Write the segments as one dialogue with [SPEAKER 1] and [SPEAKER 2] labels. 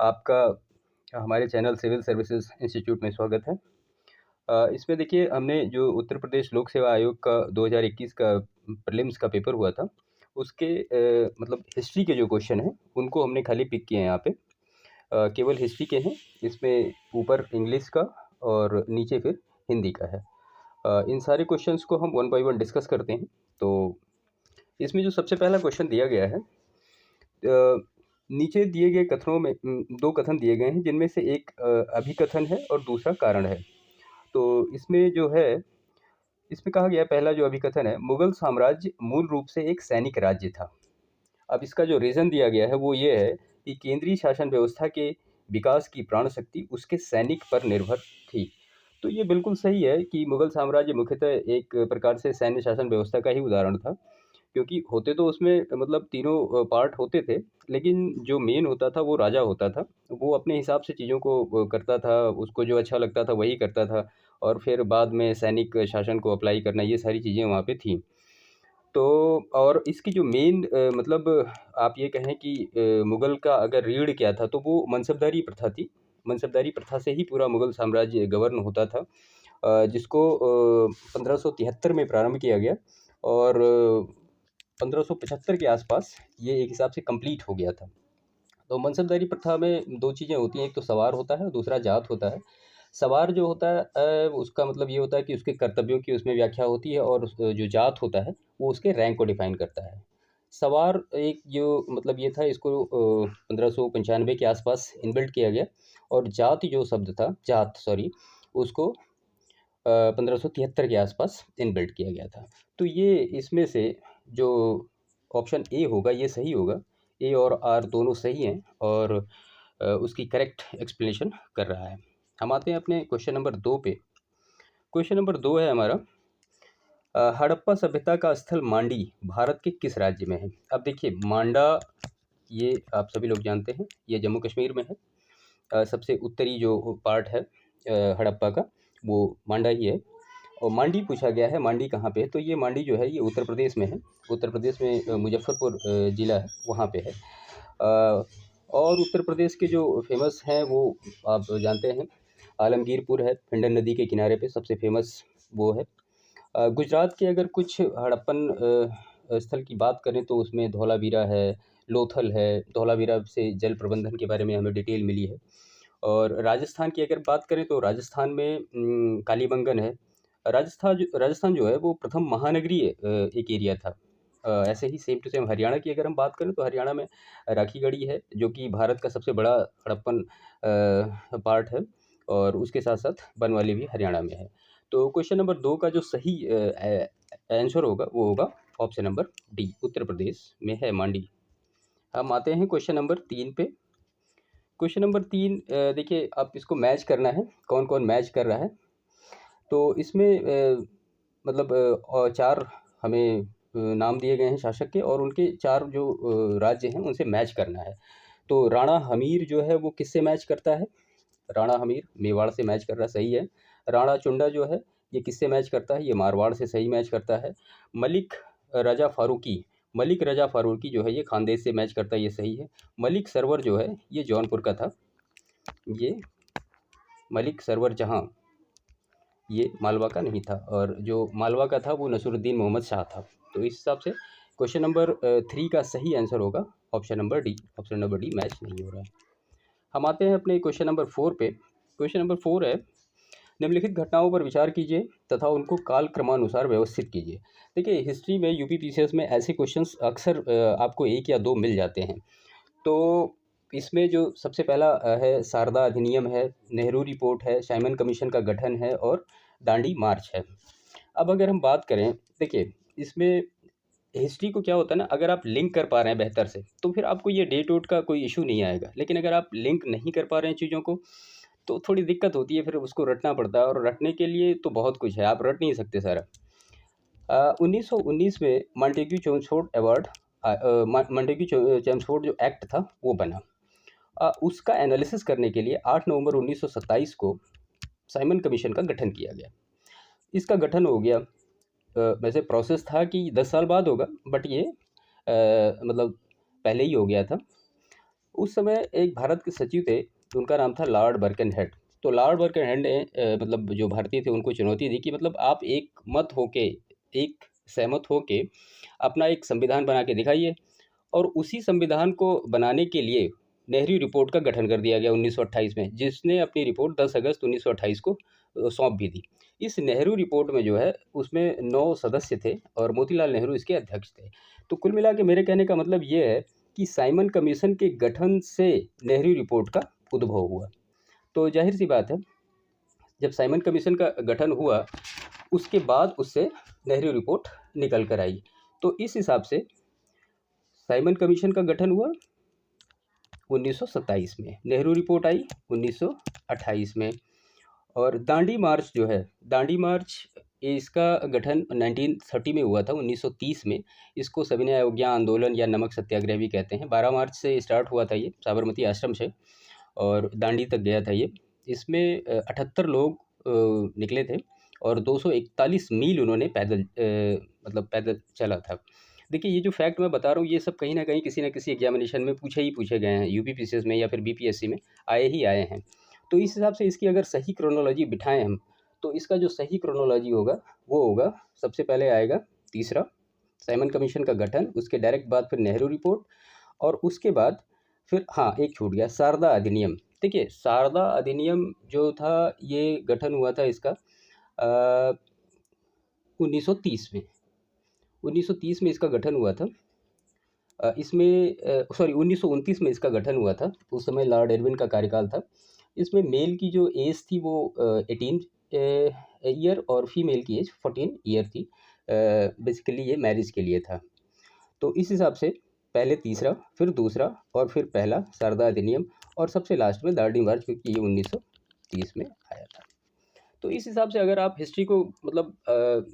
[SPEAKER 1] आपका हमारे channel civil services institute में स्वागत है। इसमें देखिए हमने जो उत्तर प्रदेश लोक सेवा आयोग का 2021 का प्रीलिम्स का पेपर हुआ था, उसके मतलब हिस्ट्री के जो क्वेश्चन हैं, उनको हमने खाली पिक किए हैं यहाँ पे। केवल हिस्ट्री के हैं, इसमें ऊपर इंग्लिश का और नीचे फिर हिंदी का है। इन सारे क्वेश्चंस को हम वन बाय वन डिस्कस करते हैं। तो इसमें जो सबसे पहला क्वेश्चन दिया गया है, नीचे दिए गए कथनों में 2 कथन दिए गए हैं, जिनमें से एक अभिकथन है और दूसरा कारण है। तो इसमें जो है, इसमें कहा गया है, पहला जो अभिकथन है, मुगल साम्राज्य मूल रूप से एक सैनिक राज्य था। अब इसका जो रीज़न दिया गया है वो ये है कि केंद्रीय शासन व्यवस्था के विकास की प्राण शक्ति उसके सैनिक पर निर्भर थी। तो ये बिल्कुल सही है कि मुगल साम्राज्य मुख्यतः एक प्रकार से सैन्य शासन व्यवस्था का ही उदाहरण था, क्योंकि होते तो उसमें मतलब तीनों पार्ट होते थे, लेकिन जो मेन होता था वो राजा होता था। वो अपने हिसाब से चीज़ों को करता था, उसको जो अच्छा लगता था वही करता था, और फिर बाद में सैनिक शासन को अप्लाई करना, ये सारी चीज़ें वहाँ पे थी। तो और इसकी जो मेन मतलब आप ये कहें कि मुग़ल का अगर रीढ़ क्या था, तो वो मनसबदारी प्रथा थी। मनसबदारी प्रथा से ही पूरा मुग़ल साम्राज्य गवर्न होता था, जिसको 1573 में प्रारंभ किया गया, और 1575 के आसपास ये एक हिसाब से कंप्लीट हो गया था। तो मनसबदारी प्रथा में 2 चीज़ें होती हैं, एक तो सवार होता है और दूसरा जात होता है। सवार जो होता है उसका मतलब ये होता है कि उसके कर्तव्यों की उसमें व्याख्या होती है, और जो जात होता है वो उसके रैंक को डिफ़ाइन करता है। सवार एक जो मतलब ये था, इसको 1595 के आसपास इनबिल्ट किया गया, और जाति जो शब्द था, जात सॉरी, उसको 1573 के आसपास इनबिल्ट किया गया था। तो ये इसमें से जो ऑप्शन ए होगा ये सही होगा। ए और आर दोनों सही हैं, और उसकी करेक्ट एक्सप्लेनेशन कर रहा है। हम आते हैं अपने क्वेश्चन नंबर 2 पे। क्वेश्चन नंबर 2 है हमारा, हड़प्पा सभ्यता का स्थल मांडी भारत के किस राज्य में है? अब देखिए, मांडा ये आप सभी लोग जानते हैं, ये जम्मू कश्मीर में है। सबसे उत्तरी जो पार्ट है हड़प्पा का, वो मांडा ही है। और मांडी पूछा गया है, मांडी कहाँ पे है? तो ये मांडी जो है ये उत्तर प्रदेश में है। उत्तर प्रदेश में मुजफ्फरपुर ज़िला है, वहाँ पे है। और उत्तर प्रदेश के जो फेमस हैं वो आप जानते हैं, आलमगीरपुर है, फिंडन नदी के किनारे पे सबसे फेमस वो है। गुजरात के अगर कुछ हड़प्पन स्थल की बात करें तो उसमें धौलावीरा है, लोथल है। धौलावीरा से जल प्रबंधन के बारे में हमें डिटेल मिली है। और राजस्थान की अगर बात करें तो राजस्थान में कालीबंगन है। राजस्थान जो है वो प्रथम महानगरीय एक एरिया था। ऐसे ही सेम टू सेम हरियाणा की अगर हम बात करें तो हरियाणा में राखीगढ़ी है, जो कि भारत का सबसे बड़ा हड़प्पन पार्ट है, और उसके साथ साथ बनवाली भी हरियाणा में है। तो क्वेश्चन नंबर 2 का जो सही आंसर होगा वो होगा option number D, Uttar Pradesh में है मांडी। हम आते हैं क्वेश्चन नंबर 3 पे। क्वेश्चन नंबर 3, देखिए आप इसको मैच करना है, कौन-कौन मैच कर रहा है। तो इसमें मतलब 4 हमें नाम दिए गए हैं शासक के, और उनके 4 जो राज्य हैं उनसे मैच करना है। तो राणा हमीर जो है वो किससे मैच करता है? राणा हमीर मेवाड़ से मैच कर रहा है, सही है। राणा चुंडा जो है ये किससे मैच करता है? ये मारवाड़ से सही मैच करता है। मलिक रजा फ़ारूकी, मलिक रजा फ़ारूकी जो है ये खानदेश से मैच करता है, ये सही है। मलिक सरवर जो है ये जौनपुर का था। ये मलिक सरवर जहाँ, ये मालवा का नहीं था, और जो मालवा का था वो नसीरुद्दीन मोहम्मद शाह था। तो इस हिसाब से क्वेश्चन नंबर 3 का सही आंसर होगा option number D. Option number D match नहीं हो रहा है। हम आते हैं अपने क्वेश्चन नंबर 4 पे। क्वेश्चन नंबर 4 है, निम्नलिखित घटनाओं पर विचार कीजिए तथा उनको काल क्रमानुसार व्यवस्थित कीजिए। देखिए, हिस्ट्री में यूपी पीसीएस में ऐसे क्वेश्चंस अक्सर आपको 1 या 2 मिल जाते हैं। तो इसमें जो सबसे पहला है, शारदा अधिनियम है, नेहरू रिपोर्ट है, साइमन कमीशन का गठन है, और दांडी मार्च है। अब अगर हम बात करें, देखिए इसमें हिस्ट्री को क्या होता है ना, अगर आप लिंक कर पा रहे हैं बेहतर से तो फिर आपको ये डेट वोट का कोई इशू नहीं आएगा। लेकिन अगर आप लिंक नहीं कर पा रहे हैं चीज़ों को, तो थोड़ी दिक्कत होती है, फिर उसको रटना पड़ता है, और रटने के लिए तो बहुत कुछ है, आप रट नहीं सकते सारा। 1919 में Montagu Chelmsford award, Montagu Chelmsford जो एक्ट था वो बना। उसका एनालिसिस करने के लिए 8 नवंबर 1927 को साइमन कमीशन का गठन किया गया। इसका गठन हो गया, वैसे प्रोसेस था कि 10 साल बाद होगा, बट ये मतलब पहले ही हो गया था। उस समय एक भारत के सचिव थे, उनका नाम था लॉर्ड बर्कनहेड। तो लॉर्ड बर्कनहेड ने मतलब जो भारतीय थे उनको चुनौती दी कि मतलब आप एक मत होके, एक सहमत होके अपना एक संविधान बना के दिखाइए। और उसी संविधान को बनाने के लिए नेहरू रिपोर्ट का गठन कर दिया गया 1928 में, जिसने अपनी रिपोर्ट 10 अगस्त 1928 को सौंप भी दी। इस नेहरू रिपोर्ट में जो है उसमें 9 सदस्य थे और मोतीलाल नेहरू इसके अध्यक्ष थे। तो कुल मिला के मेरे कहने का मतलब ये है कि साइमन कमीशन के गठन से नेहरू रिपोर्ट का उद्भव हुआ। तो जाहिर सी बात है, जब साइमन कमीशन का गठन हुआ उसके बाद उससे नेहरू रिपोर्ट निकल कर आई। तो इस हिसाब से साइमन कमीशन का गठन हुआ 1927 में, नेहरू रिपोर्ट आई 1928 में। और दांडी मार्च जो है, दांडी मार्च इसका गठन 1930 में हुआ था, 1930 में। इसको सविनय अवज्ञा आंदोलन या नमक सत्याग्रह भी कहते हैं। 12 मार्च से स्टार्ट हुआ था ये साबरमती आश्रम से और दांडी तक गया था ये। इसमें 78 लोग निकले थे और 241 मील उन्होंने मतलब पैदल चला था। देखिए, ये जो फैक्ट मैं बता रहा हूँ ये सब कहीं ना कहीं किसी न किसी एग्जामिनेशन में पूछे गए हैं, यूपीपीसीएस में या फिर बीपीएससी में आए हैं। तो इस हिसाब से इसकी अगर सही क्रोनोलॉजी बिठाएं हम, तो इसका जो सही क्रोनोलॉजी होगा वो होगा, सबसे पहले आएगा तीसरा साइमन कमीशन का गठन, उसके डायरेक्ट बाद फिर नेहरू रिपोर्ट, और उसके बाद फिर हाँ एक छूट गया, शारदा अधिनियम। देखिए, शारदा अधिनियम जो था ये गठन हुआ था इसका 1930 में। 1930 में इसका गठन हुआ था। इसमें 1929 में इसका गठन हुआ था। उस समय लॉर्ड इरविन का कार्यकाल था। इसमें मेल की जो एज थी वो 18 ईयर और फीमेल की एज 14 ईयर थी। बेसिकली ये मैरिज के लिए था। तो इस हिसाब से पहले तीसरा, फिर दूसरा और फिर पहला शारदा अधिनियम, और सबसे लास्ट में दांडी मार्च, क्योंकि ये 1930 में आया था। तो इस हिसाब से अगर आप हिस्ट्री को मतलब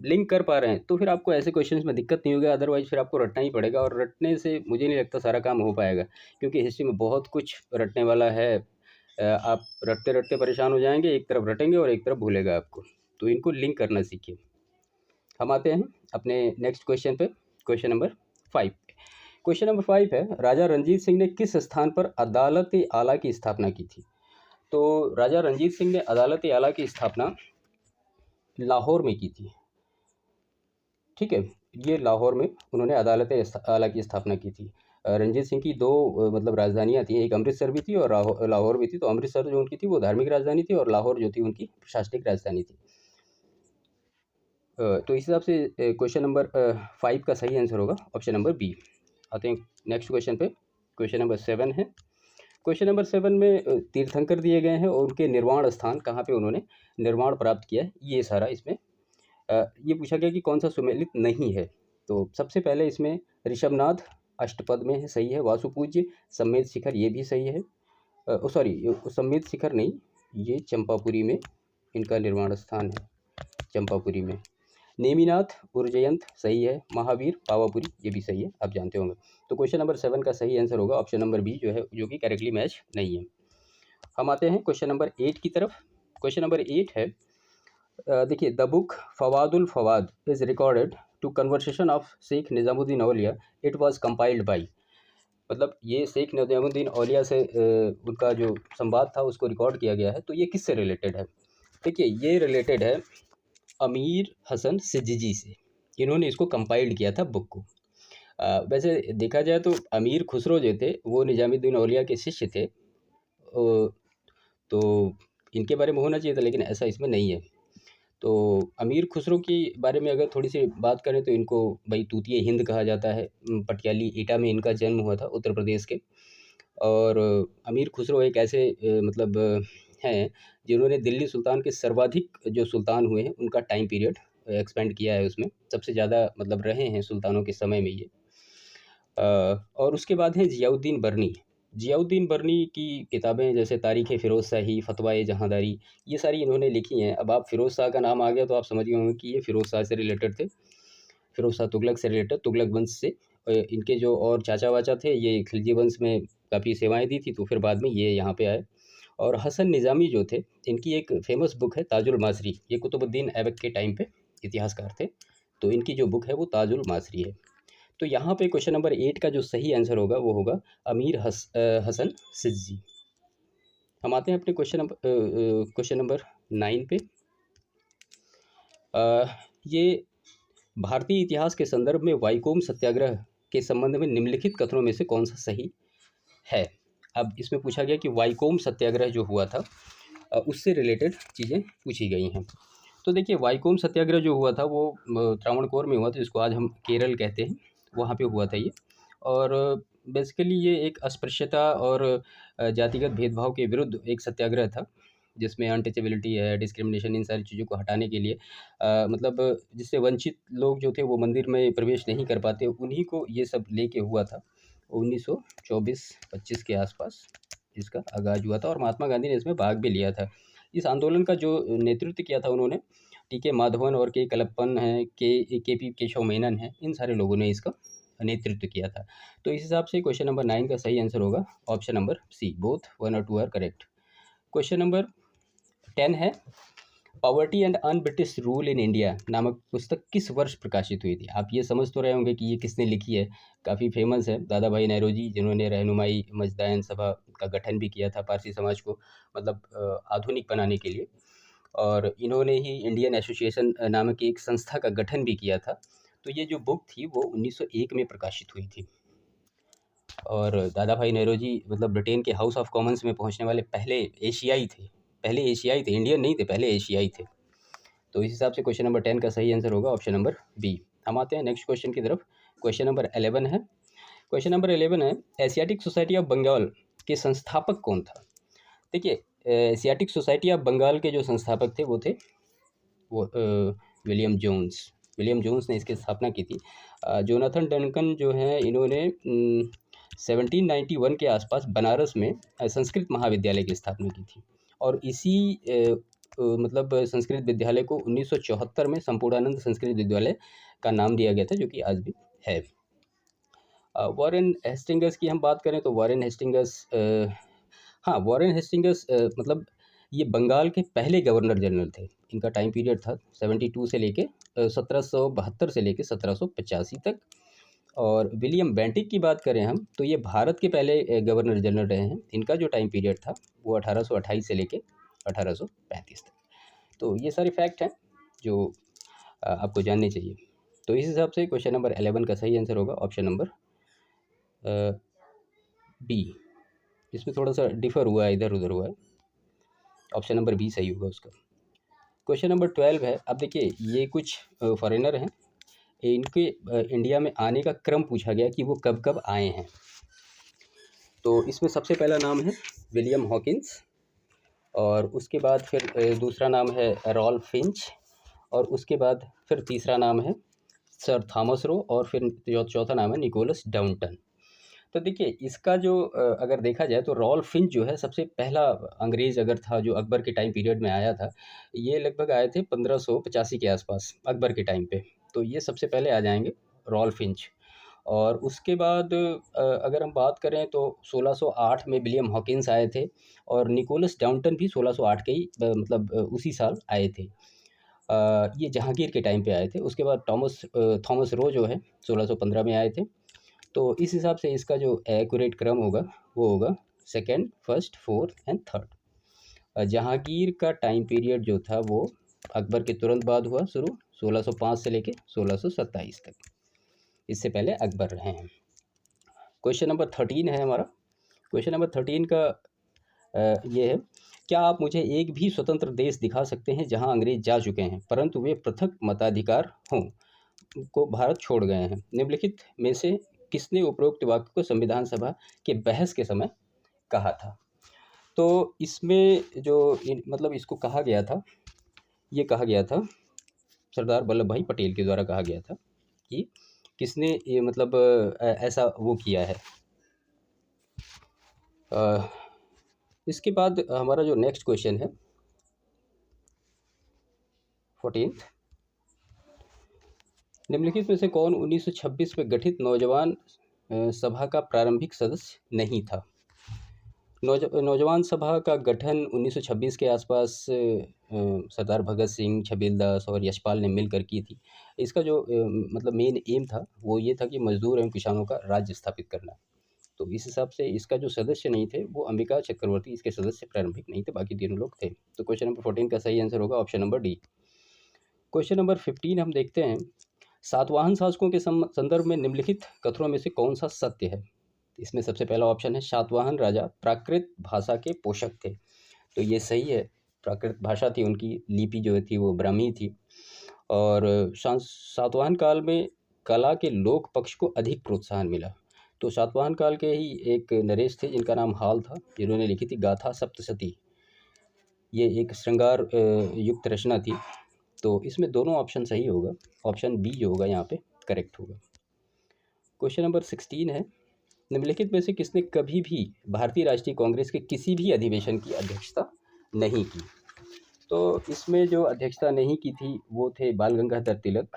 [SPEAKER 1] लिंक कर पा रहे हैं तो फिर आपको ऐसे क्वेश्चंस में दिक्कत नहीं होगी। अदरवाइज फिर आपको रटना ही पड़ेगा, और रटने से मुझे नहीं लगता सारा काम हो पाएगा, क्योंकि हिस्ट्री में बहुत कुछ रटने वाला है। आप रटते रटते परेशान हो जाएंगे, एक तरफ रटेंगे और एक तरफ भूलेगा आपको। तो इनको लिंक करना सीखिए। हम आते हैं अपने नेक्स्ट क्वेश्चन पे, क्वेश्चन नंबर 5। क्वेश्चन नंबर 5 है, राजा रंजीत सिंह ने किस स्थान पर अदालत आला की स्थापना की थी? तो राजा रंजीत सिंह ने अदालत आला की स्थापना लाहौर में की थी। ठीक है, ये लाहौर में उन्होंने अदालत आला की स्थापना की थी। रंजीत सिंह की दो मतलब राजधानियाँ थी, एक अमृतसर भी थी और लाहौर भी थी। तो अमृतसर जो उनकी थी वो धार्मिक राजधानी थी और लाहौर जो थी उनकी प्रशासनिक राजधानी थी। तो इस हिसाब से क्वेश्चन नंबर 5 का सही आंसर होगा ऑप्शन नंबर बी। आते हैं नेक्स्ट क्वेश्चन पे। क्वेश्चन नंबर 7 है। क्वेश्चन नंबर 7 में तीर्थंकर दिए गए हैं और उनके निर्वाण स्थान कहाँ पे उन्होंने निर्वाण प्राप्त किया है, ये सारा इसमें ये पूछा गया कि कौन सा सुमेलित नहीं है। तो सबसे पहले इसमें ऋषभनाथ अष्टपद में है, सही है। वासुपूज्य, सम्मेद शिखर, ये भी सही है। सम्मेद शिखर नहीं, ये चंपापुरी में इनका निर्वाण स्थान है, चंपापुरी में। नेमिनाथ उर्जयंत सही है। महावीर पावापुरी, ये भी सही है, आप जानते होंगे। तो क्वेश्चन नंबर 7 का सही आंसर होगा ऑप्शन नंबर बी जो है, जो कि करेक्टली मैच नहीं है। हम आते हैं क्वेश्चन नंबर 8 की तरफ। क्वेश्चन नंबर 8 है, देखिए, the book Fawaidul Fuad is recorded to conversation of Sheikh Nizamuddin Auliya, it was compiled by. मतलब ये शेख निज़ामुद्दीन औलिया से उनका जो संवाद था उसको रिकॉर्ड किया गया है। तो ये किससे रिलेटेड है? देखिए, ये रिलेटेड है अमीर हसन सिद्दीकी से। इन्होंने इसको कंपाइल्ड किया था बुक को। वैसे देखा जाए तो अमीर खुसरो जो थे वो निज़ामुद्दीन औलिया के शिष्य थे। तो इनके बारे में होना चाहिए था, लेकिन ऐसा इसमें नहीं है। तो अमीर खुसरो के बारे में अगर थोड़ी सी बात करें तो इनको भाई तूतिए हिंद कहा जाता है। पटियाली ईटा में इनका जन्म हुआ था, उत्तर प्रदेश के। और अमीर खुसरो एक ऐसे मतलब हैं जिन्होंने दिल्ली सुल्तान के सर्वाधिक जो सुल्तान हुए हैं उनका टाइम पीरियड एक्सपेंड किया है, उसमें सबसे ज़्यादा मतलब रहे हैं सुल्तानों के समय में ये। और उसके बाद है ज़ियाउद्दीन बर्नी। ज़ियाउद्दीन बर्नी की किताबें जैसे तारीख़ फ़िरोज़ शाही, फ़तवाए जहाँदारी, ये सारी इन्होंने लिखी हैं। अब आप फ़िरोज़ शाह का नाम आ गया तो आप समझ गए होंगे कि ये फ़िरोज़ शाह से रिलेटेड थे, फ़िरोज़ शाह तुगलक से रिलेटेड, तुगलक वंश से। इनके जो और चाचा वाचा थे ये खिलजी वंश में काफ़ी सेवाएँ दी थी, तो फिर बाद में ये यहाँ पे आए। और हसन निज़ामी जो थे, इनकी एक फ़ेमस बुक है ताजुल मासरी। ये कुतुबुद्दीन ऐबक के टाइम पे इतिहासकार थे, तो इनकी जो बुक है वो ताजुल मासरी है। तो यहाँ पे क्वेश्चन नंबर 8 का जो सही आंसर होगा वो होगा अमीर हसन सिद्दी। हम आते हैं अपने क्वेश्चन नंबर 9 पे। ये भारतीय इतिहास के संदर्भ में वाईकोम सत्याग्रह के संबंध में निम्नलिखित कथनों में से कौन सा सही है। अब इसमें पूछा गया कि वाईकोम सत्याग्रह जो हुआ था उससे रिलेटेड चीज़ें पूछी गई हैं। तो देखिए, वाईकोम सत्याग्रह जो हुआ था वो त्रावणकोर में हुआ था, जिसको आज हम केरल कहते हैं, वहाँ पे हुआ था ये। और बेसिकली ये एक अस्पृश्यता और जातिगत भेदभाव के विरुद्ध एक सत्याग्रह था, जिसमें अनटचेबिलिटी है, डिस्क्रिमिनेशन, इन सारी चीज़ों को हटाने के लिए मतलब जिससे वंचित लोग जो थे वो मंदिर में प्रवेश नहीं कर पाते, उन्हीं को ये सब लेके हुआ था। 1924-25 के आसपास इसका आगाज़ हुआ था और महात्मा गांधी ने इसमें भाग भी लिया था। इस आंदोलन का जो नेतृत्व किया था उन्होंने टी.के. माधवन और के. कलप्पन हैं, के.पी. केशव मेनन हैं, इन सारे लोगों ने इसका नेतृत्व किया था। तो इस हिसाब से क्वेश्चन नंबर 9 का सही आंसर होगा ऑप्शन नंबर सी, बोथ 1 और 2 आर करेक्ट। क्वेश्चन नंबर 10 है, poverty and un British rule in India नामक पुस्तक किस वर्ष प्रकाशित हुई थी। आप ये समझ तो रहे होंगे कि ये किसने लिखी है, काफ़ी फेमस है, दादा भाई नौरोजी, जिन्होंने रहनुमाई मजदायन सभा का गठन भी किया था पारसी समाज को मतलब आधुनिक बनाने के लिए, और इन्होंने ही इंडियन एसोसिएशन नामक एक संस्था का गठन भी किया था। तो ये जो बुक थी वो 1901 में प्रकाशित हुई थी। और दादा भाई नौरोजी मतलब ब्रिटेन के हाउस ऑफ कॉमन्स में पहुंचने वाले पहले एशियाई थे, इंडियन नहीं थे, पहले एशियाई थे। तो इस हिसाब से क्वेश्चन नंबर 10 का सही आंसर होगा ऑप्शन नंबर बी। हम आते हैं नेक्स्ट क्वेश्चन की तरफ। क्वेश्चन नंबर 11 है, क्वेश्चन नंबर 11 है, एशियाटिक सोसाइटी ऑफ बंगाल के संस्थापक कौन था। देखिए, एशियाटिक सोसाइटी ऑफ बंगाल के जो संस्थापक थे वो थे विलियम जोन्स ने इसकी स्थापना की थी। जोनाथन डनकन जो है, इन्होंने 1791 के आसपास बनारस में संस्कृत महाविद्यालय की स्थापना की थी, और इसी मतलब संस्कृत विद्यालय को 1974 में संपूर्णानंद संस्कृत विद्यालय का नाम दिया गया था, जो कि आज भी है। वॉरेन हेस्टिंगस की हम बात करें तो वॉरेन हेस्टिंगस मतलब ये बंगाल के पहले गवर्नर जनरल थे। इनका टाइम पीरियड था 72 से लेके 1772 से लेके 1785 तक। और विलियम बेंटिक की बात करें हम तो ये भारत के पहले गवर्नर जनरल रहे हैं। इनका जो टाइम पीरियड था वो 1828 से लेके 1835 तक। तो ये सारे फैक्ट हैं जो आपको जानने चाहिए। तो इस हिसाब से क्वेश्चन नंबर 11 का सही आंसर होगा ऑप्शन नंबर बी। इसमें थोड़ा सा डिफर हुआ है, इधर उधर हुआ है, ऑप्शन नंबर बी सही होगा उसका। क्वेश्चन नंबर 12 है। अब देखिए, ये कुछ फॉरेनर हैं, इनके इंडिया में आने का क्रम पूछा गया कि वो कब कब आए हैं। तो इसमें सबसे पहला नाम है विलियम हॉकिंस, और उसके बाद फिर दूसरा नाम है रॉल्फ फिंच, और उसके बाद फिर तीसरा नाम है सर थॉमस रो, और फिर चौथा नाम है निकोलस डाउंटन। तो देखिए, इसका जो अगर देखा जाए तो रॉल्फ फिंच जो है सबसे पहला अंग्रेज़ अगर था जो अकबर के टाइम पीरियड में आया था। ये लगभग आए थे 1585 के आसपास अकबर के टाइम पे। तो ये सबसे पहले आ जाएंगे रॉल्फ फिंच। और उसके बाद अगर हम बात करें तो 1608 में विलियम हॉकिंस आए थे, और निकोलस डाउंटन भी 1608 के ही मतलब उसी साल आए थे। ये जहांगीर के टाइम पे आए थे। उसके बाद थॉमस रो जो है 1615 में आए थे। तो इस हिसाब से इसका जो एक्यूरेट क्रम होगा वो होगा second, first, fourth and third. Jahangir का टाइम पीरियड जो था वो अकबर के तुरंत बाद हुआ शुरू, 1605 से लेके 1627 तक। इससे पहले अकबर रहे हैं। क्वेश्चन नंबर 13 है हमारा। क्वेश्चन नंबर 13 का ये है, क्या आप मुझे एक भी स्वतंत्र देश दिखा सकते हैं जहां अंग्रेज जा चुके हैं परंतु वे पृथक मताधिकार को भारत छोड़ गए हैं। निम्नलिखित में से किसने उपरोक्त वाक्य को संविधान सभा के बहस के समय कहा था। तो इसमें जो मतलब इसको कहा गया था, ये कहा गया था सरदार वल्लभ भाई पटेल के द्वारा कहा गया था कि किसने ये मतलब ऐसा वो किया है। इसके बाद हमारा जो नेक्स्ट क्वेश्चन है 14, निम्नलिखित में से कौन 1926 में गठित नौजवान सभा का प्रारंभिक सदस्य नहीं था। नौजवान सभा का गठन 1926 के आसपास सरदार भगत सिंह, छबील दास और यशपाल ने मिलकर की थी। इसका जो मतलब मेन एम था वो ये था कि मजदूर एवं किसानों का राज्य स्थापित करना। तो इस हिसाब से इसका जो सदस्य नहीं थे वो अंबिका चक्रवर्ती इसके सदस्य प्रारंभिक नहीं थे, बाकी तीनों लोग थे। तो क्वेश्चन नंबर 14 का सही आंसर होगा option number D. Question number 15 हम देखते हैं, सातवाहन शासकों के संदर्भ में निम्नलिखित कथनों में से कौन सा सत्य है। इसमें सबसे पहला ऑप्शन है, सातवाहन राजा प्राकृत भाषा के पोषक थे। तो ये सही है, प्राकृत भाषा थी उनकी, लिपि जो थी वो ब्राह्मी थी। और सातवाहन काल में कला के लोक पक्ष को अधिक प्रोत्साहन मिला। तो सातवाहन काल के ही एक नरेश थे जिनका नाम हाल था, जिन्होंने लिखी थी गाथा सप्तशती। ये एक श्रृंगार युक्त रचना थी। तो इसमें दोनों ऑप्शन सही होगा, ऑप्शन बी जो होगा यहाँ पे करेक्ट होगा। क्वेश्चन नंबर 16 है, निम्नलिखित में से किसने कभी भी भारतीय राष्ट्रीय कांग्रेस के किसी भी अधिवेशन की अध्यक्षता नहीं की। तो इसमें जो अध्यक्षता नहीं की थी वो थे बाल गंगाधर तिलक।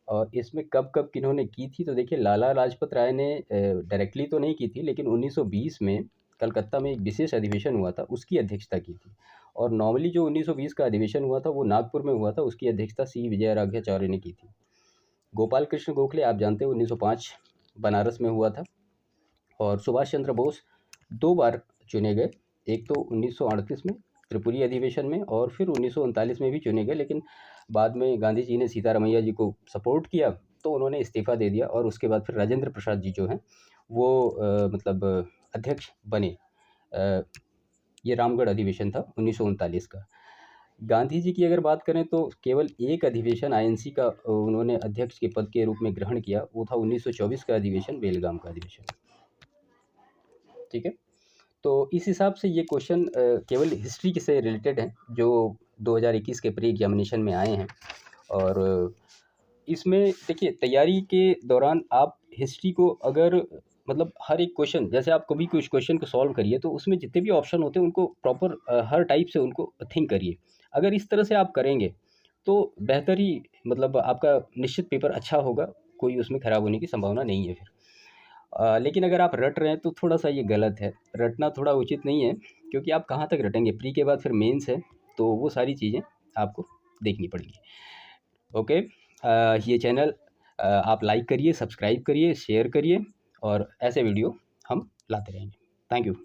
[SPEAKER 1] और इसमें कब कब किन्होंने की थी, तो देखिए लाला लाजपत राय ने डायरेक्टली तो नहीं की थी, लेकिन 1920 में कलकत्ता में एक विशेष अधिवेशन हुआ था, उसकी अध्यक्षता की थी। और नॉर्मली जो 1920 का अधिवेशन हुआ था वो नागपुर में हुआ था, उसकी अध्यक्षता सी विजयराघवाचार्य ने की थी। गोपाल कृष्ण गोखले आप जानते हो 1905 बनारस में हुआ था। और सुभाष चंद्र बोस 2 बार चुने गए, एक तो 1938 में त्रिपुरी अधिवेशन में और फिर 1939 में भी चुने गए, लेकिन बाद में गांधी जी ने सीतारमैया जी को सपोर्ट किया तो उन्होंने इस्तीफ़ा दे दिया। और उसके बाद फिर राजेंद्र प्रसाद जी जो हैं वो मतलब अध्यक्ष बने। ये रामगढ़ अधिवेशन था 1939 का। गांधी जी की अगर बात करें तो केवल एक अधिवेशन आईएनसी का उन्होंने अध्यक्ष के पद के रूप में ग्रहण किया, वो था 1924 का अधिवेशन, बेलगाम का अधिवेशन। ठीक है, तो इस हिसाब से ये क्वेश्चन केवल हिस्ट्री से रिलेटेड हैं जो 2021 के प्री एग्जामिनेशन में आए हैं। और इसमें देखिए तैयारी के दौरान आप हिस्ट्री को अगर मतलब हर एक क्वेश्चन, जैसे आप कभी कुछ क्वेश्चन को सॉल्व करिए तो उसमें जितने भी ऑप्शन होते हैं उनको प्रॉपर हर टाइप से उनको थिंक करिए। अगर इस तरह से आप करेंगे तो बेहतर ही मतलब आपका निश्चित पेपर अच्छा होगा, कोई उसमें ख़राब होने की संभावना नहीं है फिर। लेकिन अगर आप रट रहे हैं तो थोड़ा-सा ये गलत है, रटना थोड़ा उचित नहीं है, क्योंकि आप कहाँ तक रटेंगे, प्री के बाद फिर मेंस है, तो वो सारी चीज़ें आपको देखनी पड़ेंगी। ओके, ये चैनल आप लाइक करिए, सब्सक्राइब करिए, शेयर करिए और ऐसे वीडियो हम लाते रहेंगे। Thank you.